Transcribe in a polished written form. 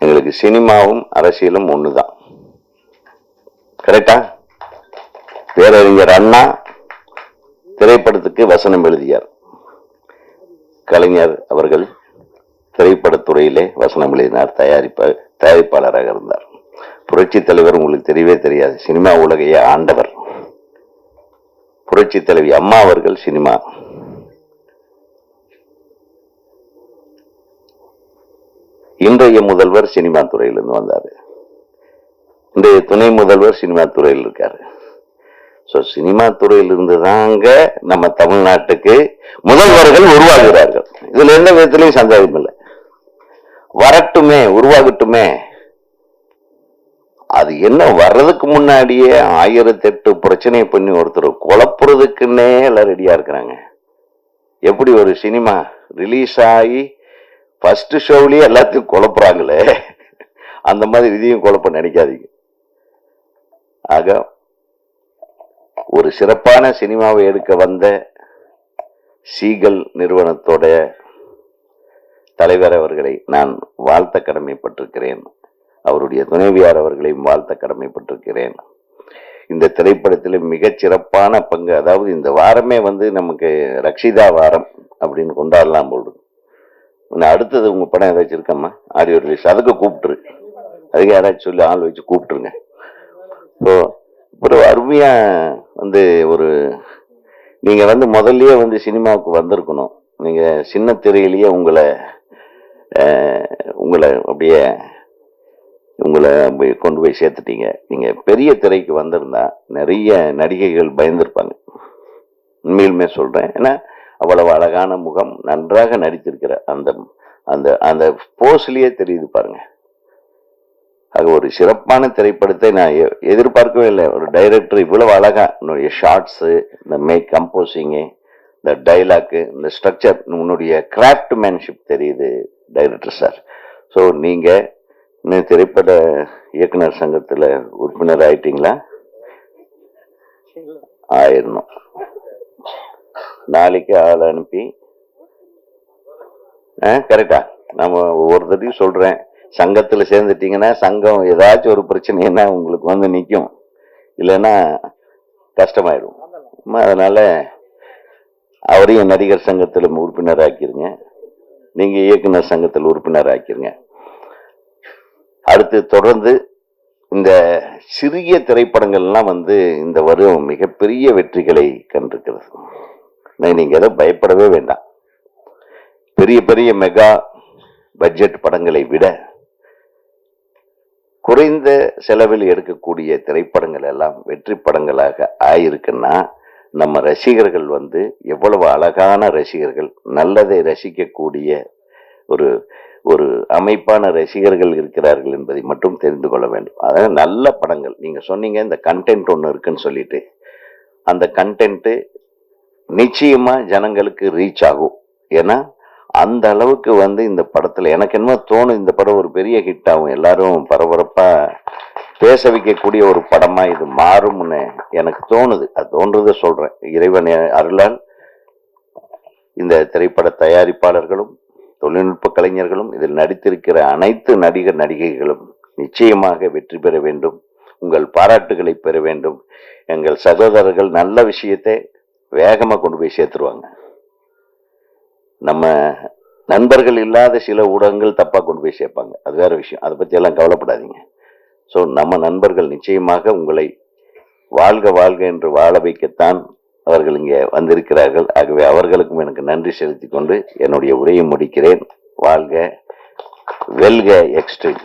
எங்களுக்கு சினிமாவும் அரசியலும் ஒண்ணுதான். கரெக்டா? பேரறிஞர் அண்ணா திரைப்படத்துக்கு வசனம் எழுதியார். கலைஞர் அவர்கள் திரைப்படத்துறையிலே வசனம் எழுதினார், தயாரிப்பாளராக இருந்தார். புரட்சி தலைவர் உங்களுக்கு தெரியவே தெரியாது, சினிமா உலகையே ஆண்டவர். புரட்சி தலைவி அம்மா அவர்கள் சினிமா. இன்றைய முதல்வர் சினிமா துறையிலிருந்து வந்தாரு. இன்றைய துணை முதல்வர் சினிமா துறையில் இருக்காரு. சினிமா துறையிலிருந்து தாங்க நம்ம தமிழ்நாட்டுக்கு முதல்வர்கள் உருவாகிறார்கள். இதுல எந்த விதத்திலையும் சந்தேகம் இல்லை. வரட்டுமே, உருவாகட்டுமே. அது என்ன, வர்றதுக்கு முன்னாடியே 1008 பிரச்சனையை பண்ணி ஒருத்தர் குழப்புறதுக்குன்னே எல்லாம் ரெடியா இருக்கிறாங்க. எப்படி ஒரு சினிமா ரிலீஸ் ஆகி ஃபர்ஸ்ட் ஷோவிலேயே எல்லாத்தையும் குழப்புறாங்களே, அந்த மாதிரி இதையும் குழப்ப நினைக்காதீங்க. ஆக ஒரு சிறப்பான சினிமாவை எடுக்க வந்த சீகல் நிறுவனத்தோட தலைவர் அவர்களை நான் வாழ்த்த கடமைப்பட்டிருக்கிறேன். அவருடைய துணைவியார் அவர்களையும் வாழ்த்த கடமைப்பட்டிருக்கிறேன். இந்த திரைப்படத்தில் மிகச் சிறப்பான பங்கு, அதாவது இந்த வாரமே நமக்கு ரக்ஷிதா வாரம் அப்படின்னு கொண்டாடலாம் போடுது. அடுத்தது உங்க படம் ஏதாச்சும் இருக்கம்மா ஆடியோ ரிலீஸ், அதுக்கு கூப்பிட்டுரு, அதுக்கு யாராச்சும் சொல்லி ஆள் வச்சு கூப்பிட்டுருங்க. ஸோ ஒரு அருமையா ஒரு நீங்க முதல்லயே சினிமாவுக்கு வந்திருக்கணும். நீங்க சின்ன திரையிலேயே உங்களை அப்படியே கொண்டு போய் சேர்த்துட்டீங்க. நீங்க பெரிய திரைக்கு வந்திருந்தா நிறைய நடிகைகள் பயந்திருப்பாங்க. உண்மையிலுமே சொல்றேன். ஏன்னா அவ்வளவு அழகான முகம், நன்றாக நடித்திருக்கிற அந்த அந்த அந்த போஸ்லயே தெரியுது பாருங்க. அது ஒரு சிறப்பான திரைப்படத்தை நான் எதிர்பார்க்கவே இல்லை. ஒரு டைரக்டர் இவ்வளவு அழகா ஷார்ட்ஸ், இந்த கம்போசிங்கு, இந்த டைலாக்கு, இந்த ஸ்ட்ரக்சர், உன்னுடைய கிராஃப்ட் மேன்ஷிப் தெரியுது டைரக்டர் சார். ஸோ நீங்க இன்னும் திரைப்பட இயக்குனர் சங்கத்துல உறுப்பினர் ஆயிட்டீங்களா? ஆயிரணும். நாளைக்கு ஆள் அனுப்பி கரெக்டா? நம்ம ஒவ்வொருத்தையும் சொல்றேன், சங்கத்துல சேர்ந்துட்டீங்கன்னா சங்கம் ஏதாச்சும் ஒரு பிரச்சனைன்னா உங்களுக்கு நிற்கும், இல்லைன்னா கஷ்டமாயிடும். அதனால அவரையும் நடிகர் சங்கத்தில் உறுப்பினர் ஆக்கிருங்க, நீங்க இயக்குனர் சங்கத்தில் உறுப்பினர் ஆக்கிருங்க. அடுத்து தொடர்ந்து இந்த சிறிய திரைப்படங்கள்லாம் இந்த வருடம் மிகப்பெரிய வெற்றிகளை கண்டிருக்கிறது. நீங்க எதை பயப்படவே வேண்டாம். பெரிய பெரிய மெகா பட்ஜெட் படங்களை விட குறைந்த செலவில் எடுக்கக்கூடிய திரைப்படங்கள் எல்லாம் வெற்றி படங்களாக ஆயிருக்குன்னா நம்ம ரசிகர்கள் எவ்வளவு அழகான ரசிகர்கள், நல்லதை ரசிக்கக்கூடிய ஒரு ஒரு அமைப்பான ரசிகர்கள் இருக்கிறார்கள் என்பதை மட்டும் தெரிந்து கொள்ள வேண்டும். அதாவது நல்ல படங்கள், நீங்க சொன்னீங்க இந்த கண்டென்ட் ஒன்று இருக்குன்னு சொல்லிட்டு, அந்த கண்டென்ட் நிச்சயமா ஜனங்களுக்கு ரீச் ஆகும். ஏன்னா அந்த அளவுக்கு இந்த படத்துல எனக்கு என்னமோ தோணும், இந்த படம் ஒரு பெரிய ஹிட் ஆகும், எல்லாரும் பரபரப்பா பேச வைக்கக்கூடிய ஒரு படமா இது மாறும்னு எனக்கு தோணுது. அது தோன்றதை சொல்றேன். இறைவன் அருளால் இந்த திரைப்பட தயாரிப்பாளர்களும் தொழில்நுட்ப கலைஞர்களும் இதில் நடித்திருக்கிற அனைத்து நடிகர் நடிகைகளும் நிச்சயமாக வெற்றி பெற வேண்டும். உங்கள் பாராட்டுகளை பெற வேண்டும். எங்கள் சகோதரர்கள் நல்ல விஷயத்தை வேகமா கொண்டு போய் சேர்த்துருவாங்க. நம்ம நண்பர்கள் இல்லாத சில ஊடகங்கள் தப்பா கொண்டு போய் சேர்ப்பாங்க, அது வேற விஷயம். அதை பத்தி எல்லாம் கவலைப்படாதீங்க. ஸோ நம்ம நண்பர்கள் நிச்சயமாக உங்களை வாழ்க வாழ்க என்று வாழ வைக்கத்தான் அவர்கள் இங்கே வந்திருக்கிறார்கள். ஆகவே அவர்களுக்கும் எனக்கு நன்றி செலுத்திக் கொண்டு என்னுடைய உரையை முடிக்கிறேன். வாழ்க, வெல்க எக்ஸ்ட்ரீம்.